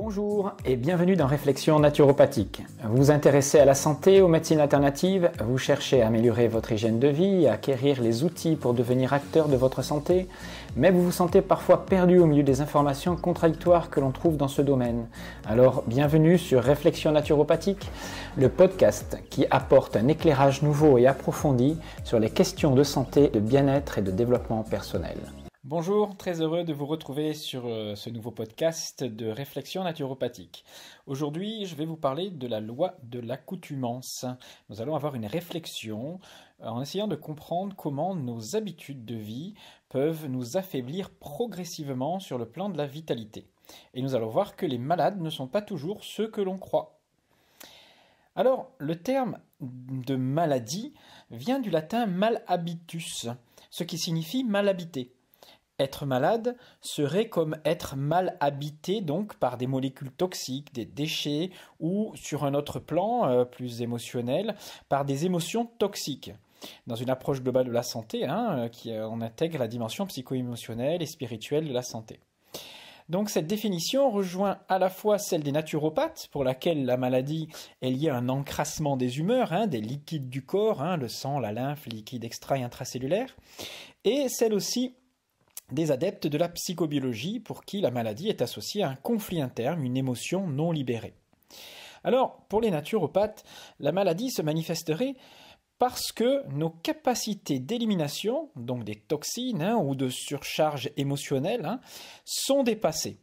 Bonjour et bienvenue dans Réflexion naturopathique. Vous vous intéressez à la santé, aux médecines alternatives, vous cherchez à améliorer votre hygiène de vie, à acquérir les outils pour devenir acteur de votre santé, mais vous vous sentez parfois perdu au milieu des informations contradictoires que l'on trouve dans ce domaine. Alors bienvenue sur Réflexion naturopathique, le podcast qui apporte un éclairage nouveau et approfondi sur les questions de santé, de bien-être et de développement personnel. Bonjour, très heureux de vous retrouver sur ce nouveau podcast de Réflexion naturopathique. Aujourd'hui, je vais vous parler de la loi de l'accoutumance. Nous allons avoir une réflexion en essayant de comprendre comment nos habitudes de vie peuvent nous affaiblir progressivement sur le plan de la vitalité. Et nous allons voir que les malades ne sont pas toujours ceux que l'on croit. Alors, le terme de maladie vient du latin malhabitus, ce qui signifie mal habité. Être malade serait comme être mal habité donc par des molécules toxiques, des déchets ou sur un autre plan plus émotionnel par des émotions toxiques. Dans une approche globale de la santé, on intègre la dimension psycho-émotionnelle et spirituelle de la santé. Donc cette définition rejoint à la fois celle des naturopathes, pour laquelle la maladie est liée à un encrassement des humeurs, des liquides du corps, le sang, la lymphe, les liquides extra et intracellulaires, et celle aussi des adeptes de la psychobiologie pour qui la maladie est associée à un conflit interne, une émotion non libérée. Alors, pour les naturopathes, la maladie se manifesterait parce que nos capacités d'élimination, donc des toxines ou de surcharge émotionnelle, sont dépassées.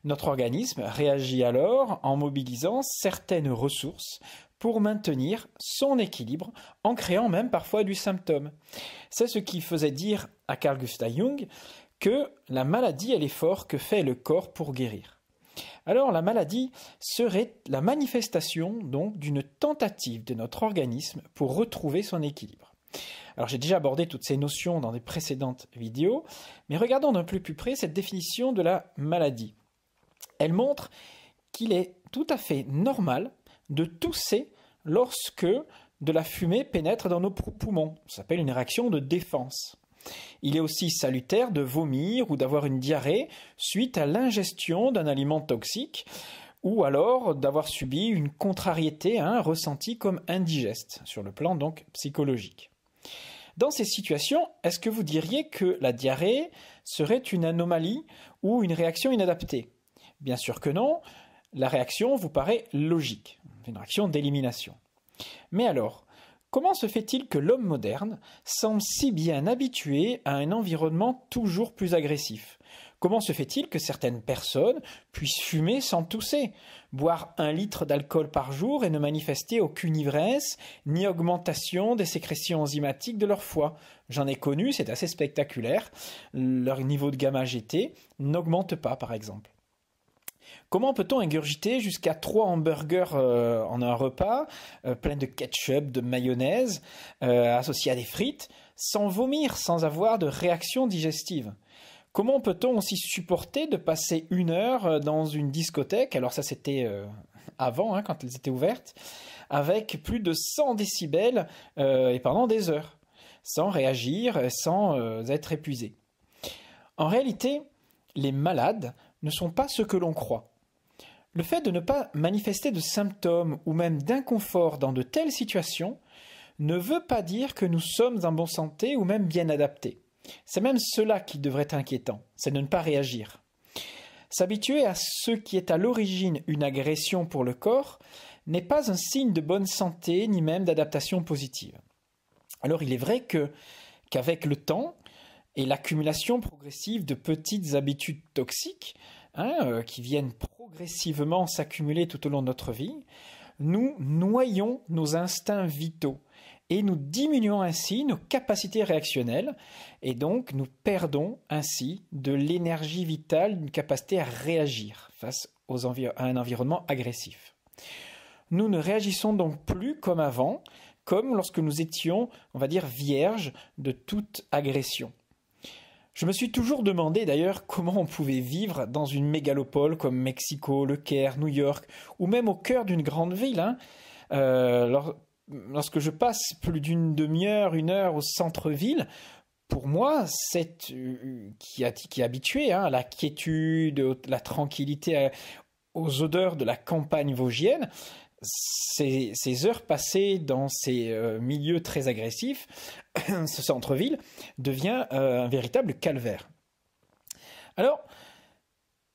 Notre organisme réagit alors en mobilisant certaines ressources pour maintenir son équilibre, en créant même parfois du symptôme. C'est ce qui faisait dire à Carl Gustav Jung que la maladie est l'effort que fait le corps pour guérir. Alors la maladie serait la manifestation donc d'une tentative de notre organisme pour retrouver son équilibre. Alors j'ai déjà abordé toutes ces notions dans des précédentes vidéos, mais regardons d'un peu plus près cette définition de la maladie. Elle montre qu'il est tout à fait normal de tousser lorsque de la fumée pénètre dans nos poumons. Ça s'appelle une réaction de défense. Il est aussi salutaire de vomir ou d'avoir une diarrhée suite à l'ingestion d'un aliment toxique ou alors d'avoir subi une contrariété ressentie comme indigeste sur le plan donc psychologique. Dans ces situations, est-ce que vous diriez que la diarrhée serait une anomalie ou une réaction inadaptée ? Bien sûr que non, la réaction vous paraît logique, une réaction d'élimination. Mais alors, comment se fait-il que l'homme moderne semble si bien habitué à un environnement toujours plus agressif ? Comment se fait-il que certaines personnes puissent fumer sans tousser, boire 1 litre d'alcool par jour et ne manifester aucune ivresse, ni augmentation des sécrétions enzymatiques de leur foie ? J'en ai connu, c'est assez spectaculaire. Leur niveau de gamma GT n'augmente pas, par exemple. Comment peut-on ingurgiter jusqu'à 3 hamburgers en un repas, plein de ketchup, de mayonnaise, associés à des frites, sans vomir, sans avoir de réaction digestive ? Comment peut-on aussi supporter de passer 1 heure dans une discothèque, alors ça c'était avant, quand elles étaient ouvertes, avec plus de 100 décibels et pendant des heures, sans réagir, sans être épuisé ? En réalité, les malades ne sont pas ce que l'on croit. Le fait de ne pas manifester de symptômes ou même d'inconfort dans de telles situations ne veut pas dire que nous sommes en bonne santé ou même bien adaptés. C'est même cela qui devrait être inquiétant, c'est de ne pas réagir. S'habituer à ce qui est à l'origine une agression pour le corps n'est pas un signe de bonne santé ni même d'adaptation positive. Alors il est vrai qu'avec le temps et l'accumulation progressive de petites habitudes toxiques, qui viennent progressivement s'accumuler tout au long de notre vie, nous noyons nos instincts vitaux et nous diminuons ainsi nos capacités réactionnelles et donc nous perdons ainsi de l'énergie vitale, une capacité à réagir face à un environnement agressif. Nous ne réagissons donc plus comme avant, comme lorsque nous étions, on va dire, vierges de toute agression. Je me suis toujours demandé d'ailleurs comment on pouvait vivre dans une mégalopole comme Mexico, Le Caire, New York, ou même au cœur d'une grande ville. Lorsque je passe plus d'une demi-heure, 1 heure au centre-ville, pour moi, qui est habitué à la quiétude, la tranquillité, aux odeurs de la campagne vosgienne, ces heures passées dans ces milieux très agressifs, ce centre-ville, devient un véritable calvaire. Alors,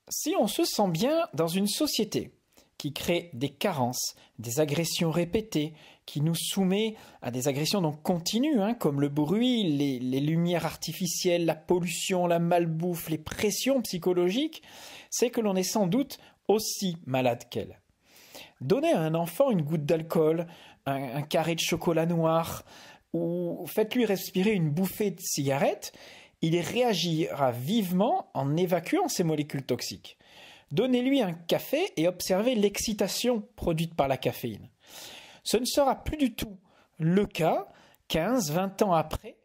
si on se sent bien dans une société qui crée des carences, des agressions répétées, qui nous soumet à des agressions donc continues, comme le bruit, les lumières artificielles, la pollution, la malbouffe, les pressions psychologiques, c'est que l'on est sans doute aussi malade qu'elle. Donnez à un enfant une goutte d'alcool, un carré de chocolat noir, ou faites-lui respirer une bouffée de cigarette, il réagira vivement en évacuant ces molécules toxiques. Donnez-lui un café et observez l'excitation produite par la caféine. Ce ne sera plus du tout le cas 15-20 ans après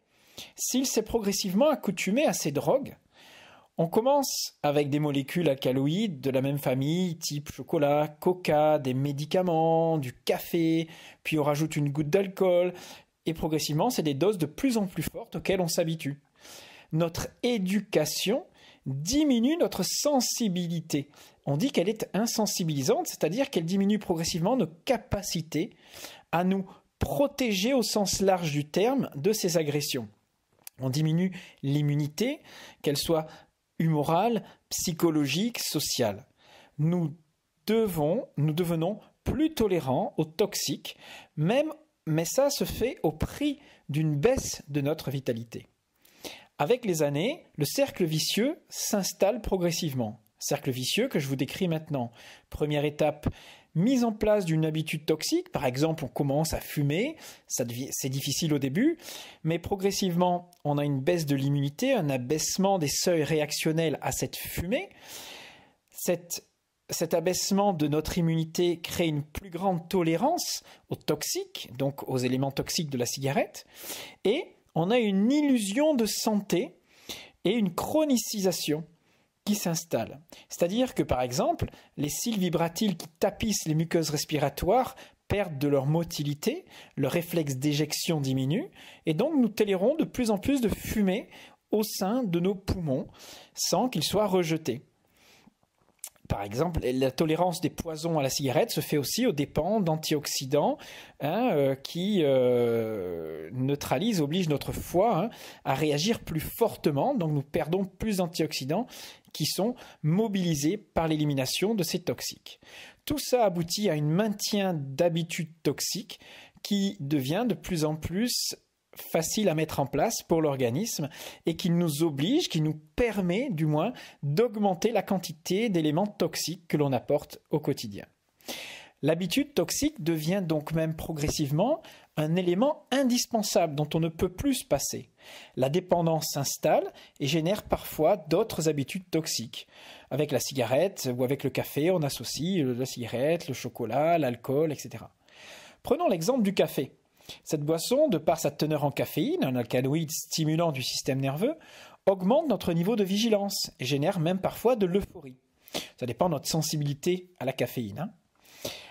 s'il s'est progressivement accoutumé à ces drogues. On commence avec des molécules alcaloïdes de la même famille, type chocolat, coca, des médicaments, du café, puis on rajoute une goutte d'alcool, et progressivement, c'est des doses de plus en plus fortes auxquelles on s'habitue. Notre éducation diminue notre sensibilité. On dit qu'elle est insensibilisante, c'est-à-dire qu'elle diminue progressivement nos capacités à nous protéger au sens large du terme de ces agressions. On diminue l'immunité, qu'elle soit humorale, psychologique, sociale. Nous devenons plus tolérants aux toxiques, mais ça se fait au prix d'une baisse de notre vitalité. Avec les années, le cercle vicieux s'installe progressivement. Cercle vicieux que je vous décris maintenant. Première étape, mise en place d'une habitude toxique. Par exemple, on commence à fumer, c'est difficile au début, mais progressivement, on a une baisse de l'immunité, un abaissement des seuils réactionnels à cette fumée. Cet abaissement de notre immunité crée une plus grande tolérance aux toxiques, donc aux éléments toxiques de la cigarette, et on a une illusion de santé et une chronicisation qui s'installe. C'est-à-dire que, par exemple, les cils vibratiles qui tapissent les muqueuses respiratoires perdent de leur motilité, le réflexe d'éjection diminue, et donc nous tolérons de plus en plus de fumée au sein de nos poumons sans qu'ils soient rejetés. Par exemple, la tolérance des poisons à la cigarette se fait aussi aux dépens d'antioxydants qui neutralisent, obligent notre foie à réagir plus fortement. Donc nous perdons plus d'antioxydants qui sont mobilisés par l'élimination de ces toxiques. Tout ça aboutit à un maintien d'habitudes toxiques qui devient de plus en plus facile à mettre en place pour l'organisme et qui nous oblige, qui nous permet du moins d'augmenter la quantité d'éléments toxiques que l'on apporte au quotidien. L'habitude toxique devient donc même progressivement un élément indispensable dont on ne peut plus se passer. La dépendance s'installe et génère parfois d'autres habitudes toxiques. Avec la cigarette ou avec le café, on associe la cigarette, le chocolat, l'alcool, etc. Prenons l'exemple du café. Cette boisson, de par sa teneur en caféine, un alcaloïde stimulant du système nerveux, augmente notre niveau de vigilance et génère même parfois de l'euphorie. Ça dépend de notre sensibilité à la caféine.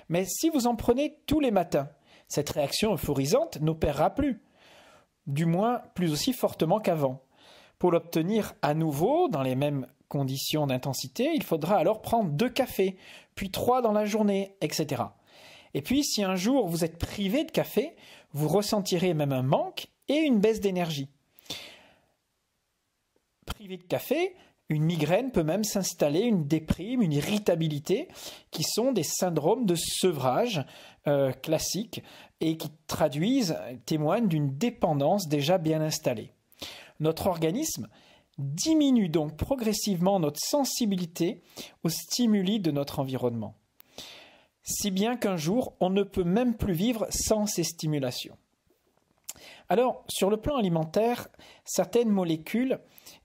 Mais si vous en prenez tous les matins, cette réaction euphorisante n'opérera plus, du moins plus aussi fortement qu'avant. Pour l'obtenir à nouveau, dans les mêmes conditions d'intensité, il faudra alors prendre 2 cafés, puis 3 dans la journée, etc. Et puis, si un jour vous êtes privé de café, vous ressentirez même un manque et une baisse d'énergie. Privé de café, une migraine peut même s'installer, une déprime, une irritabilité, qui sont des syndromes de sevrage classiques et qui témoignent d'une dépendance déjà bien installée. Notre organisme diminue donc progressivement notre sensibilité aux stimuli de notre environnement. Si bien qu'un jour, on ne peut même plus vivre sans ces stimulations. Alors, sur le plan alimentaire, certaines molécules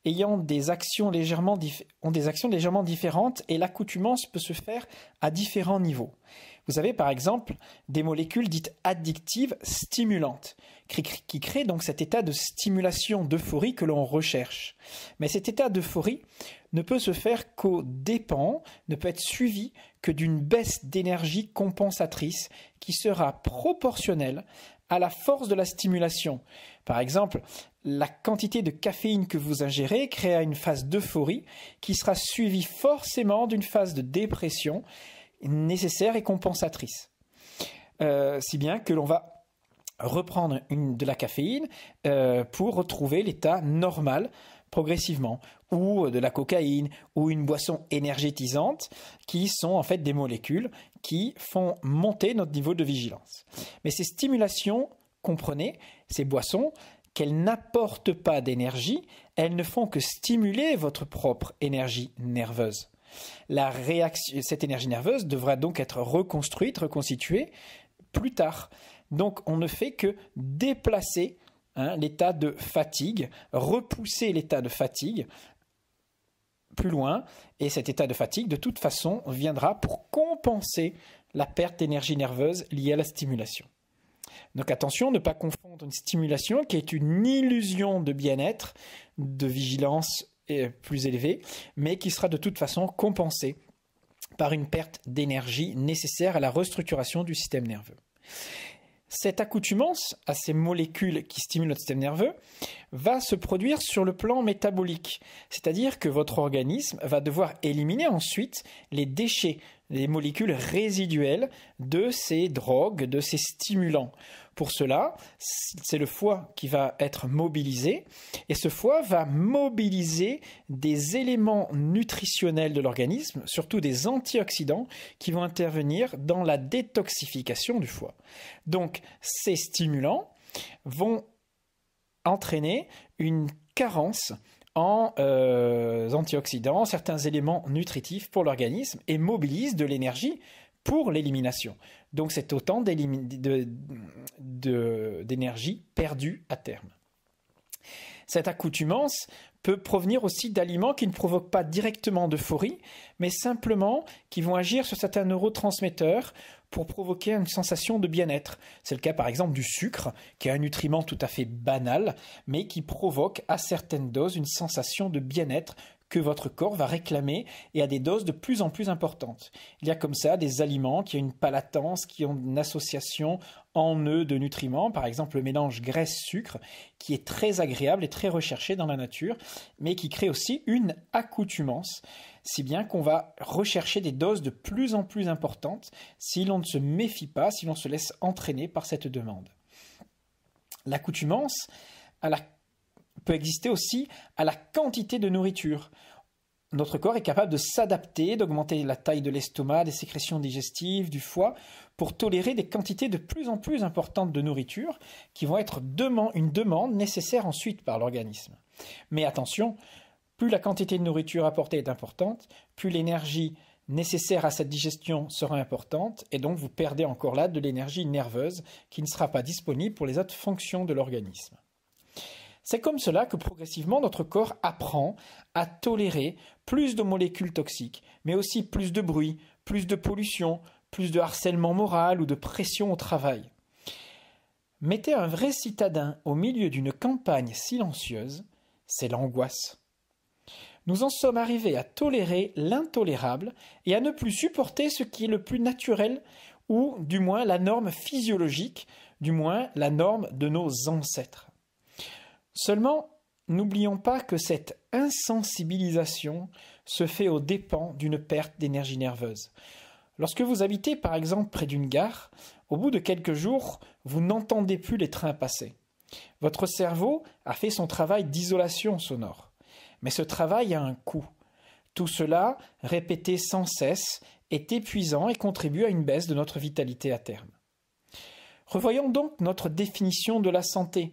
ont des actions légèrement différentes et l'accoutumance peut se faire à différents niveaux. Vous avez par exemple des molécules dites addictives stimulantes qui créent donc cet état de stimulation, d'euphorie que l'on recherche. Mais cet état d'euphorie ne peut se faire qu'aux dépens, ne peut être suivi que d'une baisse d'énergie compensatrice qui sera proportionnelle à la force de la stimulation. Par exemple, la quantité de caféine que vous ingérez créera une phase d'euphorie qui sera suivie forcément d'une phase de dépression nécessaire et compensatrice. Si bien que l'on va reprendre de la caféine pour retrouver l'état normal progressivement, ou de la cocaïne, ou une boisson énergétisante, qui sont en fait des molécules qui font monter notre niveau de vigilance. Mais ces stimulations, comprenez, ces boissons, qu'elles n'apportent pas d'énergie, elles ne font que stimuler votre propre énergie nerveuse. Cette énergie nerveuse devra donc être reconstruite, reconstituée plus tard. Donc on ne fait que déplacer l'état de fatigue, repousser l'état de fatigue plus loin, et cet état de fatigue, de toute façon, viendra pour compenser la perte d'énergie nerveuse liée à la stimulation. Donc attention, ne pas confondre une stimulation qui est une illusion de bien-être, de vigilance plus élevée, mais qui sera de toute façon compensée par une perte d'énergie nécessaire à la restructuration du système nerveux. Cette accoutumance à ces molécules qui stimulent notre système nerveux va se produire sur le plan métabolique, c'est-à-dire que votre organisme va devoir éliminer ensuite les déchets, les molécules résiduelles de ces drogues, de ces stimulants. Pour cela, c'est le foie qui va être mobilisé, et ce foie va mobiliser des éléments nutritionnels de l'organisme, surtout des antioxydants, qui vont intervenir dans la détoxification du foie. Donc, ces stimulants vont entraîner une carence en antioxydants, certains éléments nutritifs pour l'organisme, et mobilisent de l'énergie pour l'élimination. Donc c'est autant d'énergie perdue à terme. Cette accoutumance peut provenir aussi d'aliments qui ne provoquent pas directement d'euphorie, mais simplement qui vont agir sur certains neurotransmetteurs pour provoquer une sensation de bien-être. C'est le cas par exemple du sucre, qui est un nutriment tout à fait banal, mais qui provoque à certaines doses une sensation de bien-être que votre corps va réclamer et à des doses de plus en plus importantes. Il y a comme ça des aliments qui ont une palatance, qui ont une association en eux de nutriments, par exemple le mélange graisse-sucre, qui est très agréable et très recherché dans la nature, mais qui crée aussi une accoutumance, si bien qu'on va rechercher des doses de plus en plus importantes si l'on ne se méfie pas, si l'on se laisse entraîner par cette demande. L'accoutumance peut exister aussi à la quantité de nourriture. Notre corps est capable de s'adapter, d'augmenter la taille de l'estomac, des sécrétions digestives, du foie, pour tolérer des quantités de plus en plus importantes de nourriture qui vont être une demande nécessaire ensuite par l'organisme. Mais attention, plus la quantité de nourriture apportée est importante, plus l'énergie nécessaire à cette digestion sera importante, et donc vous perdez encore là de l'énergie nerveuse qui ne sera pas disponible pour les autres fonctions de l'organisme. C'est comme cela que progressivement notre corps apprend à tolérer plus de molécules toxiques, mais aussi plus de bruit, plus de pollution, plus de harcèlement moral ou de pression au travail. Mettez un vrai citadin au milieu d'une campagne silencieuse, c'est l'angoisse. Nous en sommes arrivés à tolérer l'intolérable et à ne plus supporter ce qui est le plus naturel, ou du moins la norme physiologique, du moins la norme de nos ancêtres. Seulement, n'oublions pas que cette insensibilisation se fait aux dépens d'une perte d'énergie nerveuse. Lorsque vous habitez par exemple près d'une gare, au bout de quelques jours, vous n'entendez plus les trains passer. Votre cerveau a fait son travail d'isolation sonore. Mais ce travail a un coût. Tout cela, répété sans cesse, est épuisant et contribue à une baisse de notre vitalité à terme. Revoyons donc notre définition de la santé.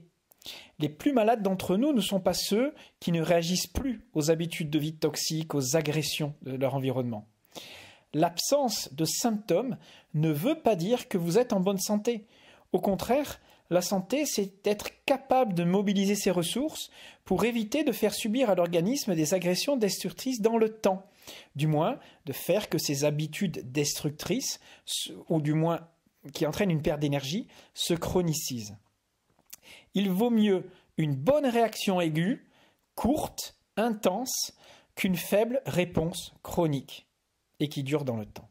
Les plus malades d'entre nous ne sont pas ceux qui ne réagissent plus aux habitudes de vie toxiques, aux agressions de leur environnement. L'absence de symptômes ne veut pas dire que vous êtes en bonne santé. Au contraire, la santé, c'est être capable de mobiliser ses ressources pour éviter de faire subir à l'organisme des agressions destructrices dans le temps. Du moins, de faire que ces habitudes destructrices, ou du moins qui entraînent une perte d'énergie, se chronicisent. Il vaut mieux une bonne réaction aiguë, courte, intense, qu'une faible réponse chronique et qui dure dans le temps.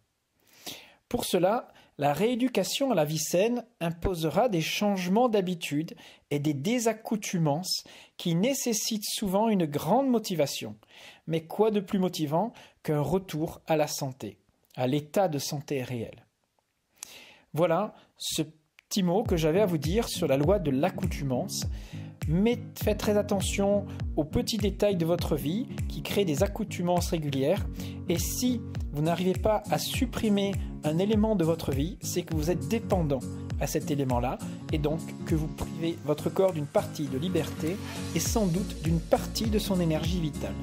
Pour cela, La rééducation à la vie saine imposera des changements d'habitude et des désaccoutumances qui nécessitent souvent une grande motivation. Mais quoi de plus motivant qu'un retour à la santé, à l'état de santé réel? Voilà ce petit mot que j'avais à vous dire sur la loi de l'accoutumance. Mais faites très attention aux petits détails de votre vie qui créent des accoutumances régulières. Et si vous n'arrivez pas à supprimer un élément de votre vie, c'est que vous êtes dépendant à cet élément-là et donc que vous privez votre corps d'une partie de liberté et sans doute d'une partie de son énergie vitale.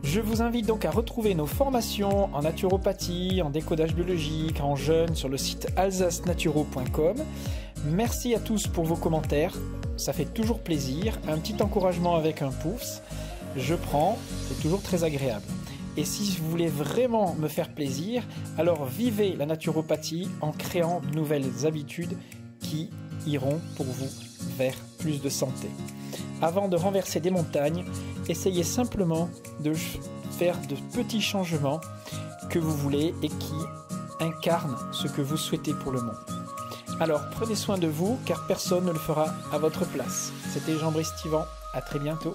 Je vous invite donc à retrouver nos formations en naturopathie, en décodage biologique, en jeûne sur le site alsacenaturo.com. Merci à tous pour vos commentaires, ça fait toujours plaisir. Un petit encouragement avec un pouce, je prends, c'est toujours très agréable. Et si vous voulez vraiment me faire plaisir, alors vivez la naturopathie en créant de nouvelles habitudes qui iront pour vous vers plus de santé. Avant de renverser des montagnes, essayez simplement de faire de petits changements que vous voulez et qui incarnent ce que vous souhaitez pour le monde. Alors prenez soin de vous car personne ne le fera à votre place. C'était Jean-Brice Tivan, à très bientôt.